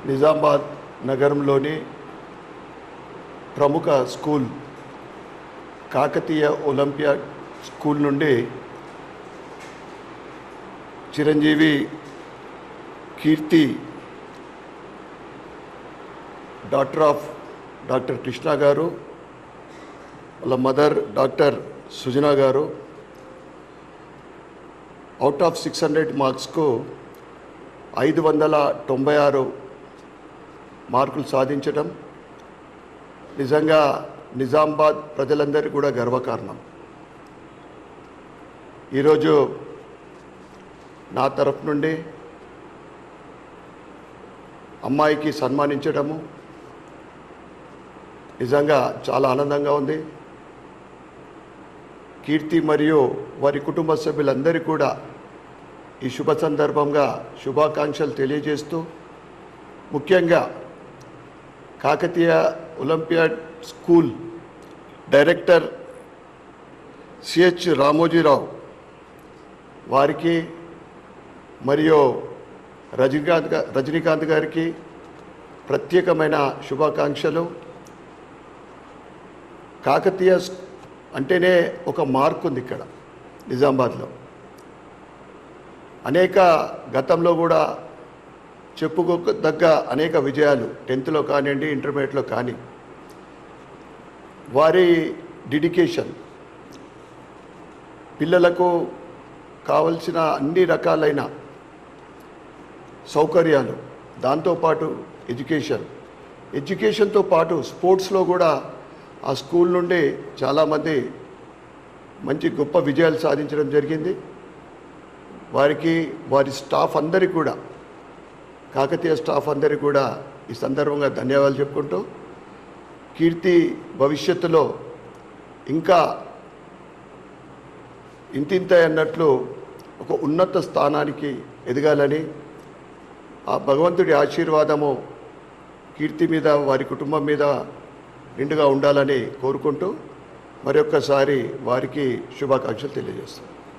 నిజామాబాద్ నగరంలోని ప్రముఖ school Kakatiya olympiad school నుండి చిరంజీవి కీర్తి డాక్టర్ కృష్ణ గారు, వాళ్ళ మదర్ డాక్టర్ సుజనా గారు అవుట్ ఆఫ్ 600 మార్క్స్కు 596 మార్కులు సాధించడం నిజంగా నిజామాబాద్ ప్రజలందరికీ కూడా గర్వకారణం. ఈరోజు నా తరఫు నుండి అమ్మాయికి సన్మానించడము నిజంగా చాలా ఆనందంగా ఉంది. కీర్తి మరియు వారి కుటుంబ సభ్యులందరికీ కూడా ఈ శుభ సందర్భంగా శుభాకాంక్షలు తెలియజేస్తూ, ముఖ్యంగా Kakatiya olympiad school director CH Ramoji Rao వారికి మరియు రజనీకాంత్ గారికి ప్రత్యేకమైన శుభాకాంక్షలు. కాకతీయ అంటేనే ఒక మార్క్ ఉంది ఇక్కడ నిజామాబాద్లో. అనేక గతంలో కూడా చెప్పుకోదగ్గ అనేక విజయాలు 10th కానివ్వండి, ఇంటర్మీడియట్లో కానీ, వారి డెడికేషన్ పిల్లలకు కావలసిన అన్ని రకాలైన సౌకర్యాలు, దాంతోపాటు ఎడ్యుకేషన్తో పాటు స్పోర్ట్స్లో కూడా ఆ స్కూల్ నుండి చాలామంది మంచి గొప్ప విజయాలు సాధించడం జరిగింది. వారికి వారి స్టాఫ్ అందరికీ కూడా, కాకతీయ స్టాఫ్ అందరికీ కూడా ఈ సందర్భంగా ధన్యవాదాలు చెప్పుకుంటూ, కీర్తి భవిష్యత్తులో ఇంకా ఇంతింత అన్నట్లు ఒక ఉన్నత స్థానానికి ఎదగాలని, ఆ భగవంతుడి ఆశీర్వాదము కీర్తి మీద వారి కుటుంబం మీద నిండుగా ఉండాలని కోరుకుంటూ మరొక్కసారి వారికి శుభాకాంక్షలు తెలియజేస్తాను.